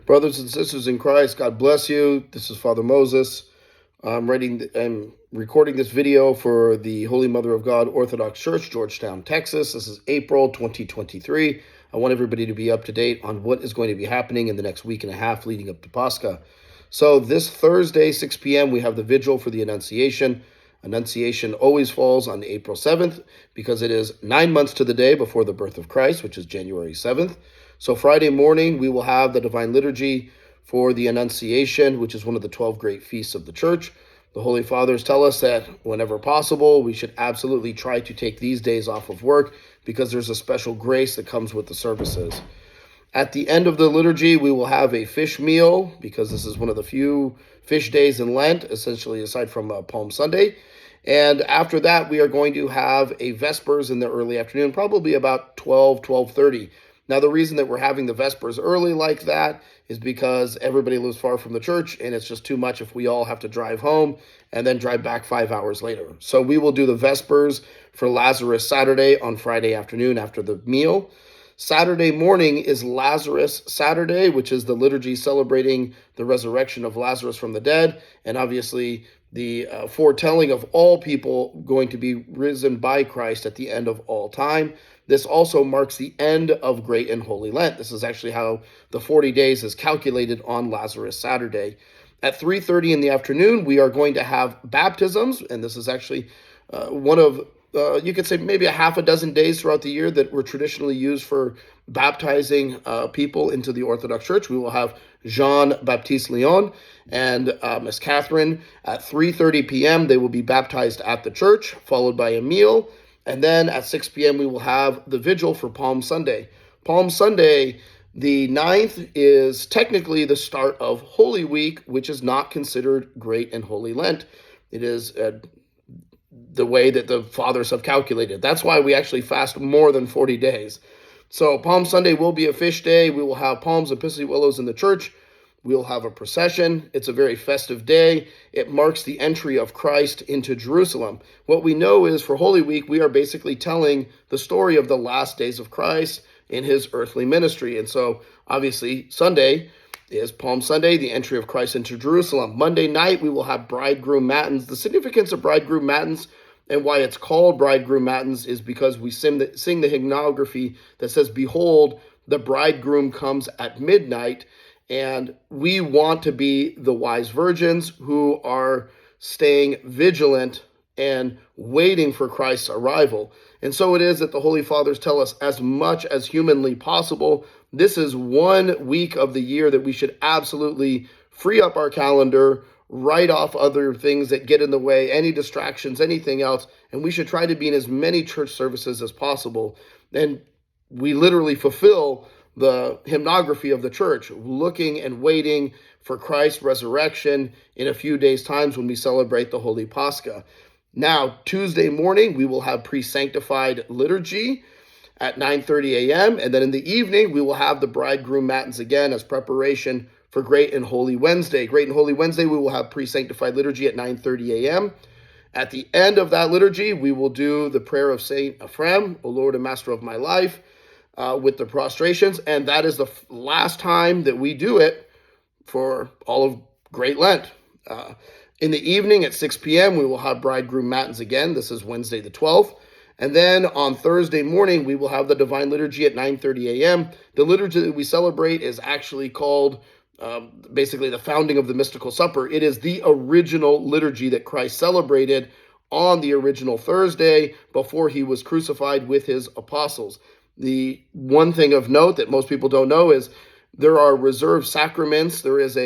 Brothers and sisters in Christ, God bless you. This is Father Moses. I'm recording this video for the Holy Mother of God Orthodox Church, Georgetown, Texas. This is April 2023. I want everybody to be up to date on what is going to be happening in the next week and a half leading up to Pascha. So this Thursday, 6 p.m., we have the vigil for the Annunciation. Annunciation always falls on April 7th because it is 9 months to the day before the birth of Christ, which is January 7th. So Friday morning, we will have the Divine Liturgy for the Annunciation, which is one of the 12 great feasts of the Church. The Holy Fathers tell us that whenever possible, we should absolutely try to take these days off of work because there's a special grace that comes with the services. At the end of the liturgy, we will have a fish meal because this is one of the few fish days in Lent, essentially aside from Palm Sunday. And after that, we are going to have a Vespers in the early afternoon, probably about 12:30. Now, the reason that we're having the Vespers early like that is because everybody lives far from the church, and it's just too much if we all have to drive home and then drive back 5 hours later. So we will do the Vespers for Lazarus Saturday on Friday afternoon after the meal. Saturday morning is Lazarus Saturday, which is the liturgy celebrating the resurrection of Lazarus from the dead, and obviously the foretelling of all people going to be risen by Christ at the end of all time. This also marks the end of Great and Holy Lent. This is actually how the 40 days is calculated on Lazarus Saturday. At 3:30 in the afternoon, we are going to have baptisms, and this is actually one of you could say maybe a half a dozen days throughout the year that were traditionally used for baptizing people into the Orthodox Church. We will have Jean-Baptiste Leon and Miss Catherine at 3:30 p.m. They will be baptized at the church, followed by a meal. And then at 6 p.m. we will have the vigil for Palm Sunday. Palm Sunday, the 9th, is technically the start of Holy Week, which is not considered Great and Holy Lent. It is the way that the fathers have calculated. That's why we actually fast more than 40 days. So Palm Sunday will be a fish day. We will have palms and pissy willows in the church. We'll have a procession. It's a very festive day. It marks the entry of Christ into Jerusalem. What we know is for Holy Week, we are basically telling the story of the last days of Christ in his earthly ministry. And so obviously Sunday is Palm Sunday, the entry of Christ into Jerusalem. Monday night, we will have bridegroom matins. The significance of bridegroom matins and why it's called bridegroom matins is because we sing the hymnography that says, "Behold, the bridegroom comes at midnight." And we want to be the wise virgins who are staying vigilant and waiting for Christ's arrival. And so it is that the Holy Fathers tell us, as much as humanly possible, this is 1 week of the year that we should absolutely free up our calendar, write off other things that get in the way, any distractions, anything else, and we should try to be in as many church services as possible. And we literally fulfill the hymnography of the church, looking and waiting for Christ's resurrection in a few days' times when we celebrate the Holy Pascha. Now, Tuesday morning, we will have pre-sanctified liturgy at 9:30 a.m., and then in the evening, we will have the bridegroom matins again as preparation for Great and Holy Wednesday. Great and Holy Wednesday, we will have pre-sanctified liturgy at 9:30 a.m. At the end of that liturgy, we will do the prayer of Saint Ephrem, O Lord and Master of my life, with the prostrations, and that is the last time that we do it for all of Great Lent. In the evening at 6 p.m., we will have bridegroom matins again. This is Wednesday the 12th. And then on Thursday morning, we will have the Divine Liturgy at 9:30 a.m. The liturgy that we celebrate is actually called basically the founding of the Mystical Supper. It is the original liturgy that Christ celebrated on the original Thursday before he was crucified with his apostles. The one thing of note that most people don't know is there are reserved sacraments. There is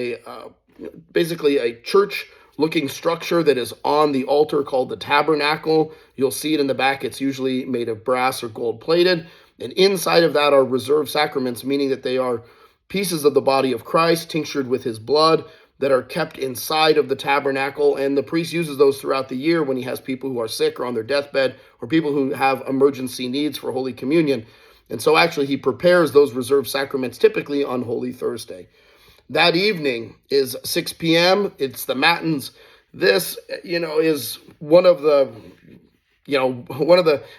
basically a church-looking structure that is on the altar called the tabernacle. You'll see it in the back. It's usually made of brass or gold-plated. And inside of that are reserved sacraments, meaning that they are pieces of the body of Christ tinctured with his blood that are kept inside of the tabernacle, and the priest uses those throughout the year when he has people who are sick or on their deathbed or people who have emergency needs for Holy Communion. And so actually he prepares those reserved sacraments typically on Holy Thursday. That evening is 6 p.m. It's the matins. This, is one of the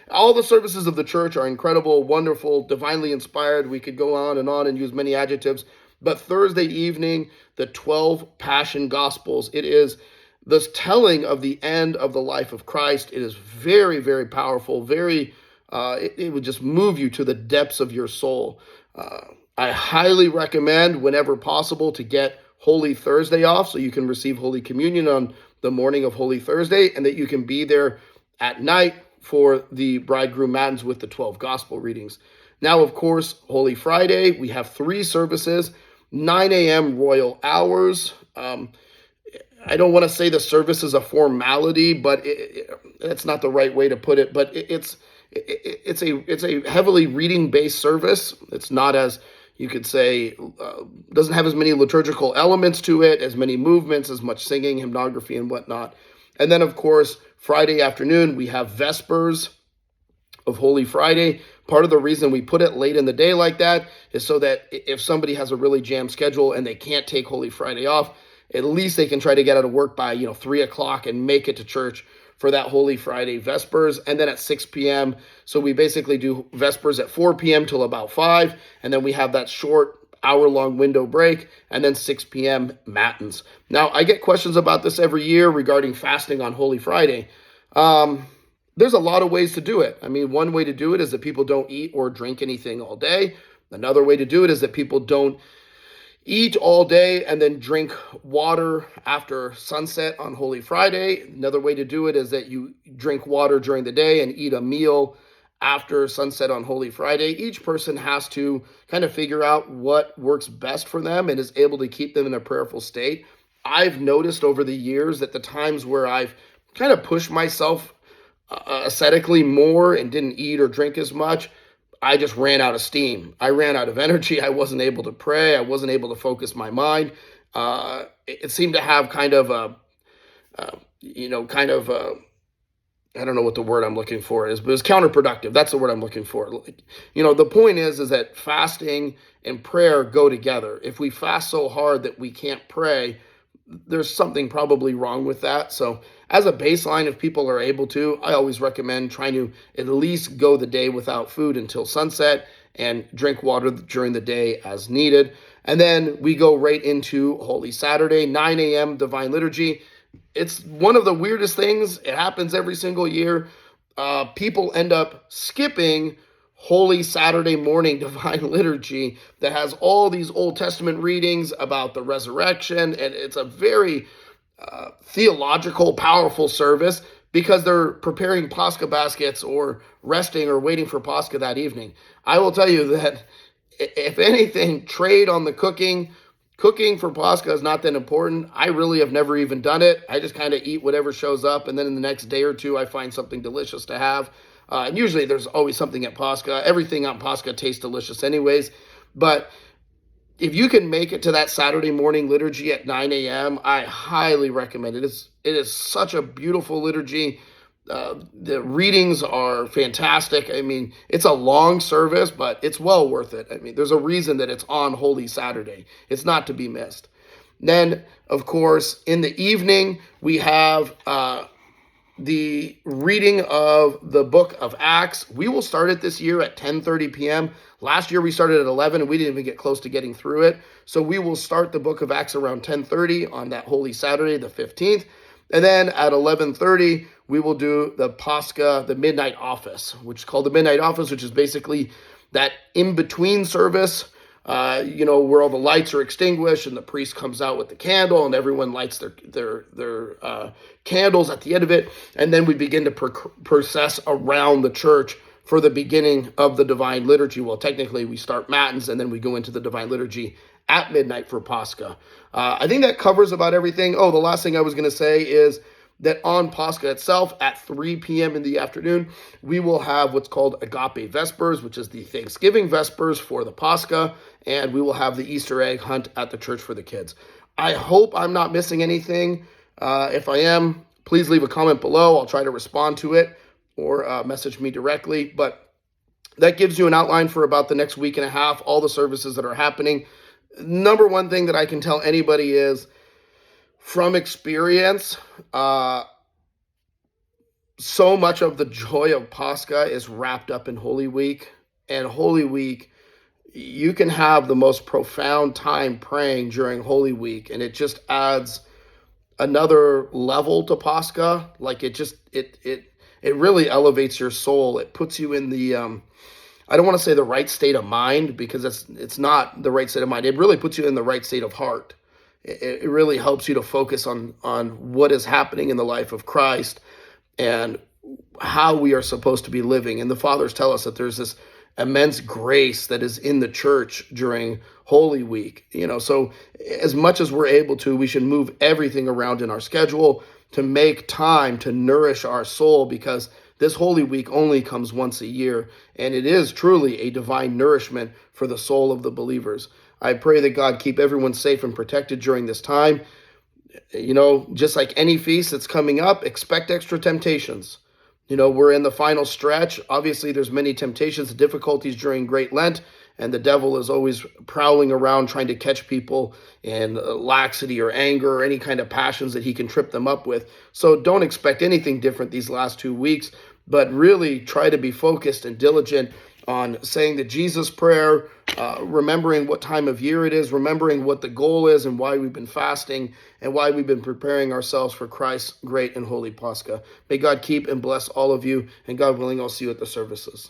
all the services of the church are incredible, wonderful, divinely inspired. We could go on and use many adjectives. But Thursday evening, the 12 Passion Gospels, it is this telling of the end of the life of Christ. It is very, very powerful, it would just move you to the depths of your soul. I highly recommend, whenever possible, to get Holy Thursday off so you can receive Holy Communion on the morning of Holy Thursday, and that you can be there at night for the bridegroom matins with the 12 gospel readings. Now, of course, Holy Friday, we have 3 services, 9 a.m. royal hours. I don't want to say the service is a formality, but that's not the right way to put it. But it's a heavily reading based service. It's not, as you could say, doesn't have as many liturgical elements to it, as many movements, as much singing, hymnography, and whatnot. And then, of course, Friday afternoon, we have Vespers of Holy Friday. Part of the reason we put it late in the day like that is so that if somebody has a really jammed schedule and they can't take Holy Friday off, at least they can try to get out of work by 3 o'clock and make it to church for that Holy Friday Vespers. And then at 6 p.m. So we basically do Vespers at 4 p.m. till about 5. And then we have that short hour-long window break, and then 6 p.m. matins. Now, I get questions about this every year regarding fasting on Holy Friday. There's a lot of ways to do it. I mean, one way to do it is that people don't eat or drink anything all day. Another way to do it is that people don't eat all day and then drink water after sunset on Holy Friday. Another way to do it is that you drink water during the day and eat a meal after sunset on Holy Friday. Each person has to kind of figure out what works best for them and is able to keep them in a prayerful state. I've noticed over the years that the times where I've kind of pushed myself ascetically more and didn't eat or drink as much, I just ran out of steam. I ran out of energy. I wasn't able to pray. I wasn't able to focus my mind. It seemed to have kind of I don't know what the word I'm looking for is, but it's counterproductive. That's the word I'm looking for. The point is that fasting and prayer go together. If we fast so hard that we can't pray, there's something probably wrong with that. So as a baseline, if people are able to, I always recommend trying to at least go the day without food until sunset and drink water during the day as needed. And then we go right into Holy Saturday, 9 a.m. Divine Liturgy. It's one of the weirdest things. It happens every single year. People end up skipping Holy Saturday morning Divine Liturgy that has all these Old Testament readings about the resurrection, and it's a very theological, powerful service because they're preparing Pascha baskets or resting or waiting for Pascha that evening. I will tell you that if anything, trade on the cooking. Cooking for Pascha is not that important. I really have never even done it. I just kind of eat whatever shows up, and then in the next day or two, I find something delicious to have. And usually there's always something at Pascha. Everything on Pascha tastes delicious anyways. But if you can make it to that Saturday morning liturgy at 9 a.m., I highly recommend it. It is such a beautiful liturgy. The readings are fantastic. I mean, it's a long service, but it's well worth it. I mean, there's a reason that it's on Holy Saturday. It's not to be missed. Then, of course, in the evening, we have the reading of the book of Acts. We will start it this year at 10:30 p.m. Last year we started at 11 and we didn't even get close to getting through it. So we will start the book of Acts around 10:30 on that Holy Saturday, the 15th. And then at 11:30, we will do the Pascha, the midnight office, which is called the midnight office, which is basically that in-between service, where all the lights are extinguished and the priest comes out with the candle and everyone lights their candles at the end of it. And then we begin to process around the church for the beginning of the Divine Liturgy. Well, technically we start matins and then we go into the Divine Liturgy at midnight for Pascha. I think that covers about everything. Oh, the last thing I was going to say is that on Pascha itself at 3 p.m. in the afternoon, we will have what's called Agape Vespers, which is the Thanksgiving Vespers for the Pascha, and we will have the Easter egg hunt at the church for the kids. I hope I'm not missing anything. If I am, please leave a comment below. I'll try to respond to it or message me directly. But that gives you an outline for about the next week and a half, all the services that are happening. Number one thing that I can tell anybody is, from experience, so much of the joy of Pascha is wrapped up in Holy Week. And Holy Week, you can have the most profound time praying during Holy Week, and it just adds another level to Pascha. Like it really elevates your soul. It puts you in the I don't want to say the right state of mind, because it's not the right state of mind. It really puts you in the right state of heart. It really helps you to focus on what is happening in the life of Christ and how we are supposed to be living. And the fathers tell us that there's this immense grace that is in the church during Holy Week. So as much as we're able to, we should move everything around in our schedule to make time to nourish our soul, because this Holy Week only comes once a year, and it is truly a divine nourishment for the soul of the believers. I pray that God keep everyone safe and protected during this time. Just like any feast that's coming up, expect extra temptations. We're in the final stretch. Obviously, there's many temptations, difficulties during Great Lent, and the devil is always prowling around trying to catch people in laxity or anger or any kind of passions that he can trip them up with. So don't expect anything different these last 2 weeks, but really try to be focused and diligent on saying the Jesus prayer, remembering what time of year it is, remembering what the goal is and why we've been fasting and why we've been preparing ourselves for Christ's great and holy Pascha. May God keep and bless all of you, and God willing, I'll see you at the services.